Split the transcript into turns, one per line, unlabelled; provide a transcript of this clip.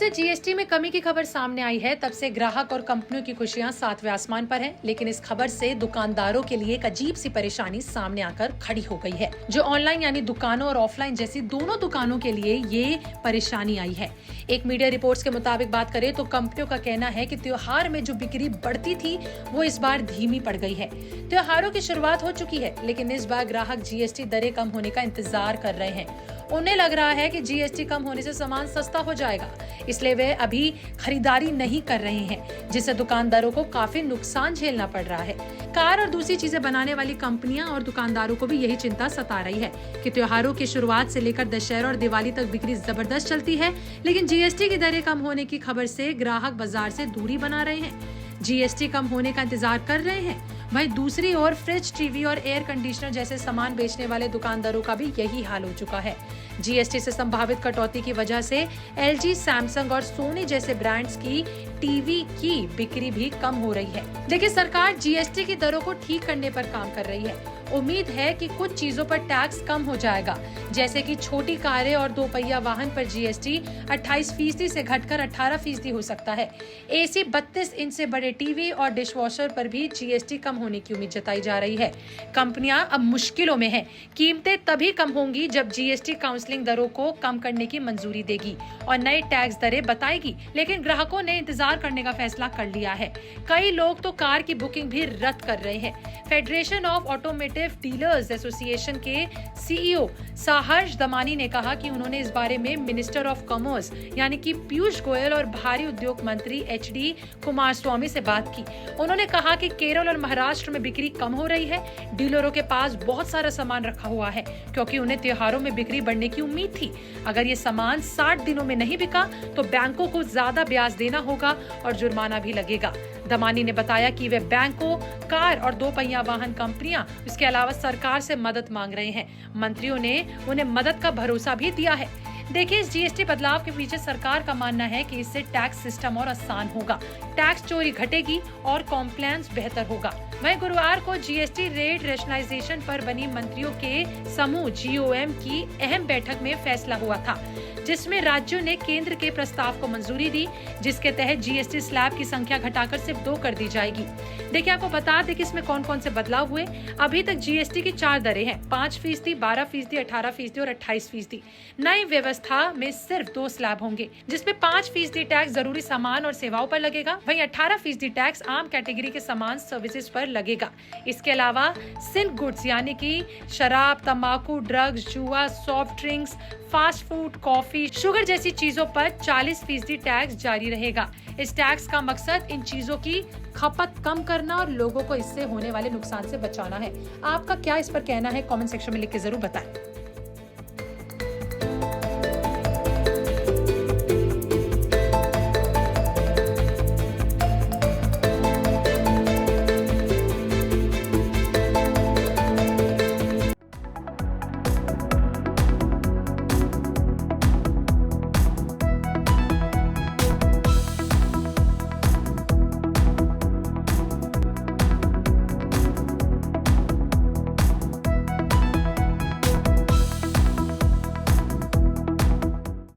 से जीएसटी में कमी की खबर सामने आई है, तब से ग्राहक और कंपनियों की खुशियां सातवें आसमान पर हैं। लेकिन इस खबर से दुकानदारों के लिए एक अजीब सी परेशानी सामने आकर खड़ी हो गई है, जो ऑनलाइन यानी दुकानों और ऑफलाइन जैसी दोनों दुकानों के लिए ये परेशानी आई है। एक मीडिया रिपोर्ट्स के मुताबिक बात करें तो कंपनियों का कहना है कि त्योहार में जो बिक्री बढ़ती थी वो इस बार धीमी पड़ गई है। त्योहारों की शुरुआत हो चुकी है, लेकिन इस बार ग्राहक जीएसटी दरें कम होने का इंतजार कर रहे हैं। उन्हें लग रहा है कि जीएसटी कम होने से सामान सस्ता हो जाएगा, इसलिए वे अभी खरीदारी नहीं कर रहे हैं, जिससे दुकानदारों को काफी नुकसान झेलना पड़ रहा है। कार और दूसरी चीजें बनाने वाली कंपनियां और दुकानदारों को भी यही चिंता सता रही है कि त्योहारों की शुरुआत से लेकर दशहरा और दिवाली तक बिक्री जबरदस्त चलती है, लेकिन जीएसटी की दरें कम होने की खबर से ग्राहक बाजार से दूरी बना रहे हैं। जीएसटी कम होने का इंतजार कर रहे हैं। वहीं दूसरी ओर फ्रिज, टीवी और एयर कंडीशनर जैसे सामान बेचने वाले दुकानदारों का भी यही हाल हो चुका है। जीएसटी से संभावित कटौती की वजह से एलजी, सैमसंग और सोनी जैसे ब्रांड्स की टीवी की बिक्री भी कम हो रही है। देखिए, सरकार जीएसटी की दरों को ठीक करने पर काम कर रही है। उम्मीद है कि कुछ चीजों पर टैक्स कम हो जाएगा, जैसे कि छोटी कारें और दोपहिया वाहन पर जीएसटी 28% से घटकर 18% हो सकता है। एसी, 32 इंच से बड़े टीवी और डिशवॉशर पर भी जीएसटी कम होने की उम्मीद जताई जा रही है। कंपनियां अब मुश्किलों में हैं। कीमतें तभी कम होंगी जब जीएसटी काउंसलिंग दरों को कम करने की मंजूरी देगी और नई टैक्स दरें बताएगी, लेकिन ग्राहकों ने इंतजार करने का फैसला कर लिया है। कई लोग तो कार की बुकिंग भी रद्द कर रहे हैं। Federation of automotive dealers association के सीईओ साहर्ष दमानी ने कहा कि उन्होंने इस बारे में मिनिस्टर ऑफ कॉमर्स यानी कि पीयूष गोयल और भारी उद्योग मंत्री एचडी कुमारस्वामी से बात की। उन्होंने कहा कि केरल और महाराष्ट्र में बिक्री कम हो रही है। डीलरों के पास बहुत सारा सामान रखा हुआ है, क्योंकि उन्हें त्योहारों में बिक्री बढ़ने की उम्मीद थी। अगर ये सामान 60 दिनों में नहीं बिका तो बैंकों को ज्यादा ब्याज देना होगा और जुर्माना भी लगेगा। दमानी ने बताया कि वे बैंकों, कार और दोपहिया वाहन कंपनियां, इसके अलावा सरकार से मदद मांग रहे हैं। मंत्रियों ने उन्हें मदद का भरोसा भी दिया है। देखिए, इस जीएसटी बदलाव के पीछे सरकार का मानना है कि इससे टैक्स सिस्टम और आसान होगा, टैक्स चोरी घटेगी और कॉम्प्लायंस बेहतर होगा। वहीं गुरुवार को जीएसटी रेट रैशनलाइजेशन पर बनी मंत्रियों के समूह जीओएम की अहम बैठक में फैसला हुआ था, जिसमें राज्यों ने केंद्र के प्रस्ताव को मंजूरी दी, जिसके तहत जीएसटी स्लैब की संख्या घटाकर सिर्फ 2 कर दी जाएगी। देखिए, आपको बता दें कि इसमें कौन कौन से बदलाव हुए। अभी तक जीएसटी की 4 दरें हैं, 5%, 12%, 18% और 28%। नई व्यवस्था में सिर्फ 2 स्लैब होंगे, जिसमें 5% टैक्स जरूरी सामान और सेवाओं पर लगेगा, वहीं 18% टैक्स आम कैटेगरी के सामान सर्विसेज पर लगेगा। इसके अलावा सिंक गुड्स यानी कि शराब, तंबाकू, ड्रग्स, जुआ, soft drinks, fast food, coffee, sugar जैसी चीजों पर 40% टैक्स जारी रहेगा। इस टैक्स का मकसद इन चीजों की खपत कम करना और लोगों को इससे होने वाले नुकसान से बचाना है। आपका क्या इस पर कहना है? कमेंट सेक्शन में लिख के जरूर बताएं।